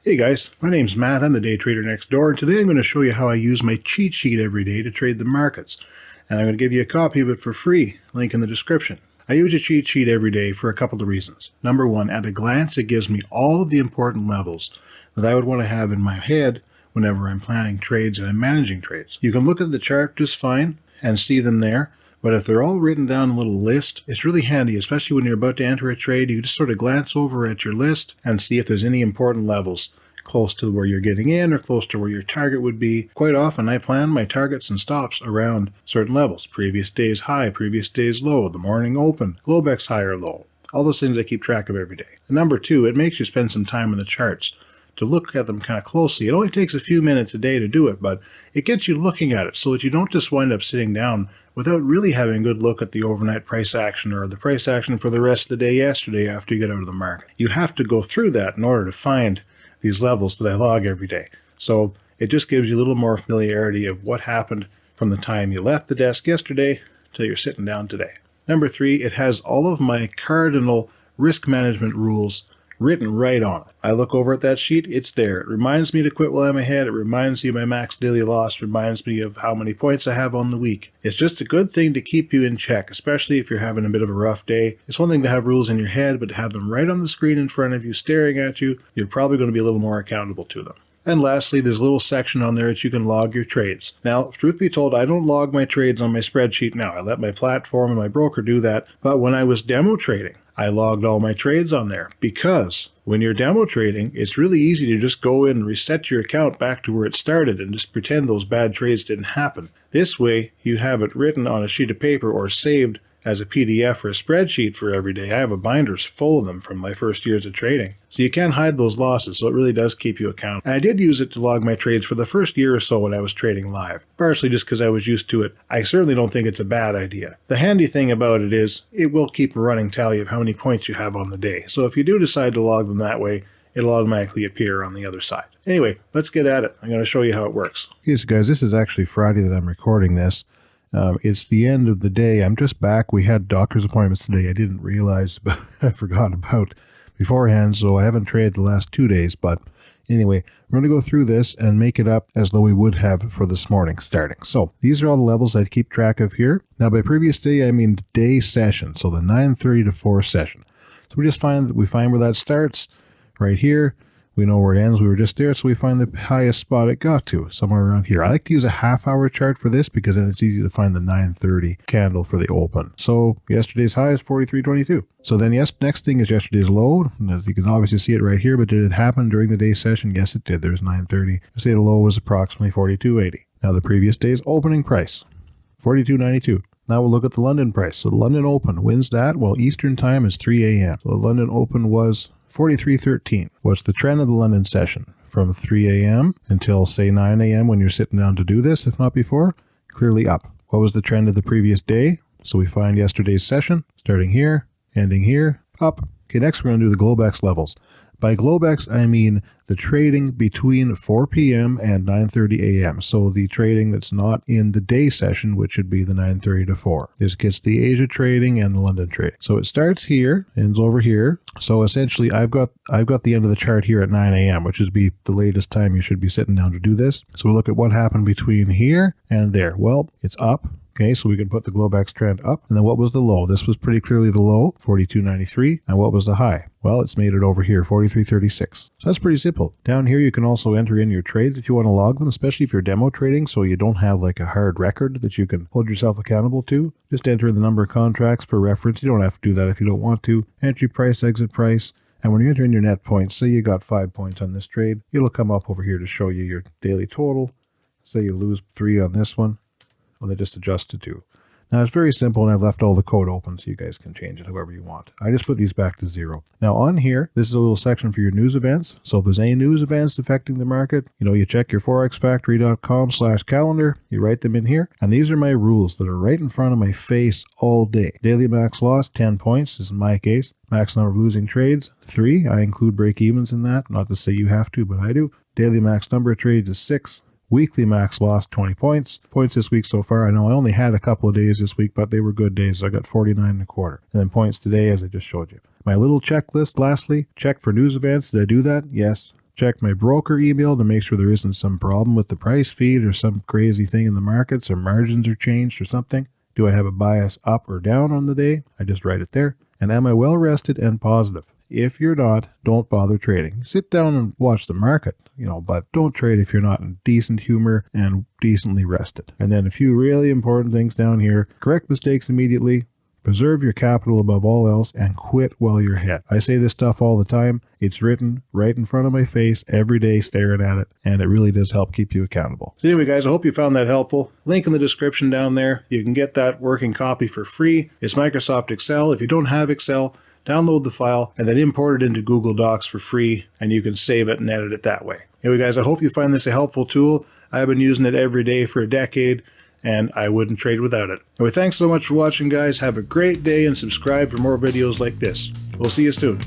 Hey guys, my name's Matt. I'm the day trader next door, and today I'm going to show you how I use my cheat sheet every day to trade the markets. And I'm going to give you a copy of it for free, link in the description. I use a cheat sheet every day for a couple of reasons. Number one, at a glance, it gives me all of the important levels that I would want to have in my head whenever I'm planning trades and I'm managing trades. You can look at the chart just fine and see them there, but if they're all written down in a little list, it's really handy, especially when you're about to enter a trade. You just sort of glance over at your list and see if there's any important levels close to where you're getting in or close to where your target would be. Quite often I plan my targets and stops around certain levels. Previous day's high, previous day's low, the morning open, Globex high or low. All those things I keep track of every day. And number two, it makes you spend some time on the charts to look at them kind of closely. It only takes a few minutes a day to do it, but it gets you looking at it so that you don't just wind up sitting down without really having a good look at the overnight price action or the price action for the rest of the day yesterday after you get out of the market. You have to go through that in order to find these levels that I log every day. So it just gives you a little more familiarity of what happened from the time you left the desk yesterday till you're sitting down today. Number three, it has all of my cardinal risk management rules written right on it. I look over at that sheet, it's there. It reminds me to quit while I'm ahead. It reminds me of my max daily loss, reminds me of how many points I have on the week. It's just a good thing to keep you in check, especially if you're having a bit of a rough day. It's one thing to have rules in your head, but to have them right on the screen in front of you, staring at you, you're probably going to be a little more accountable to them. And lastly, there's a little section on there that you can log your trades. Now, truth be told, I don't log my trades on my spreadsheet now. I let my platform and my broker do that. But when I was demo trading, I logged all my trades on there because when you're demo trading, it's really easy to just go in and reset your account back to where it started and just pretend those bad trades didn't happen. This way, you have it written on a sheet of paper or saved as a PDF or a spreadsheet for every day. I have a binder full of them from my first years of trading. So you can't hide those losses, so it really does keep you accountable. And I did use it to log my trades for the first year or so when I was trading live, partially just because I was used to it. I certainly don't think it's a bad idea. The handy thing about it is it will keep a running tally of how many points you have on the day. So if you do decide to log them that way, it'll automatically appear on the other side. Anyway, let's get at it. I'm going to show you how it works. Yes, guys, this is actually Friday that I'm recording this. It's the end of the day. I'm just back. We had doctor's appointments today. I didn't realize, but I forgot about beforehand, so I haven't traded the last 2 days. But anyway, we're going to go through this and make it up as though we would have for this morning starting. So these are all the levels I keep track of here. Now, by previous day, I mean day session, so the 9:30 to 4 session. So we just find where that starts right here. We know where it ends. We were just there, so we find the highest spot it got to, somewhere around here. I like to use a half-hour chart for this because then it's easy to find the 9:30 candle for the open. So yesterday's high is 43.22. So then, yes, next thing is yesterday's low. As you can obviously see it right here, but did it happen during the day session? Yes, it did. There's 9:30. Say the low was approximately 42.80. Now the previous day's opening price, 42.92. Now we'll look at the London price. So the London Open, when's that? Well, Eastern time is 3 a.m. So the London Open was 43.13. What's the trend of the London session? From 3 a.m. until, say, 9 a.m. when you're sitting down to do this, if not before, clearly up. What was the trend of the previous day? So we find yesterday's session, starting here, ending here, up. Okay, next we're going to do the Globex levels. By Globex, I mean the trading between 4 p.m. and 9:30 a.m. So the trading that's not in the day session, which would be the 9:30 to 4. This gets the Asia trading and the London trading. So it starts here, ends over here. So essentially, I've got the end of the chart here at 9 a.m., which would be the latest time you should be sitting down to do this. So we'll look at what happened between here and there. Well, it's up. Okay, so we can put the Globex trend up. And then what was the low? This was pretty clearly the low, 42.93. And what was the high? Well, it's made it over here, 43.36. So that's pretty simple. Down here, you can also enter in your trades if you want to log them, especially if you're demo trading, so you don't have like a hard record that you can hold yourself accountable to. Just enter in the number of contracts for reference. You don't have to do that if you don't want to. Entry price, exit price. And when you enter in your net points, say you got 5 points on this trade, it'll come up over here to show you your daily total. Say you lose 3 on this one. Well, they just adjusted to. Now, it's very simple, and I've left all the code open so you guys can change it however you want. I just put these back to 0. Now, on here, this is a little section for your news events. So if there's any news events affecting the market, you check your forexfactory.com/calendar, you write them in here, and these are my rules that are right in front of my face all day. Daily max loss, 10 points, is in my case. Max number of losing trades, 3. I include break-evens in that, not to say you have to, but I do. Daily max number of trades is 6. Weekly max loss, 20 points. Points this week so far. I know I only had a couple of days this week, but they were good days. I got 49.25. And then points today, as I just showed you. My little checklist, lastly, check for news events. Did I do that? Yes. check my broker email to make sure there isn't some problem with the price feed or some crazy thing in the markets or margins are changed or something. Do I have a bias up or down on the day? I just write it there. And am I well rested and positive? If you're not, don't bother trading. Sit down and watch the market, but don't trade if you're not in decent humor and decently rested. And then a few really important things down here. Correct mistakes immediately. Preserve your capital above all else and quit while you're ahead. I say this stuff all the time. It's written right in front of my face every day staring at it, and it really does help keep you accountable. So anyway, guys, I hope you found that helpful. Link in the description down there. You can get that working copy for free. It's Microsoft Excel. If you don't have Excel, download the file and then import it into Google Docs for free, and you can save it and edit it that way. Anyway, guys, I hope you find this a helpful tool. I've been using it every day for a decade, and I wouldn't trade without it. Anyway, thanks so much for watching, guys. Have a great day and subscribe for more videos like this. We'll see you soon.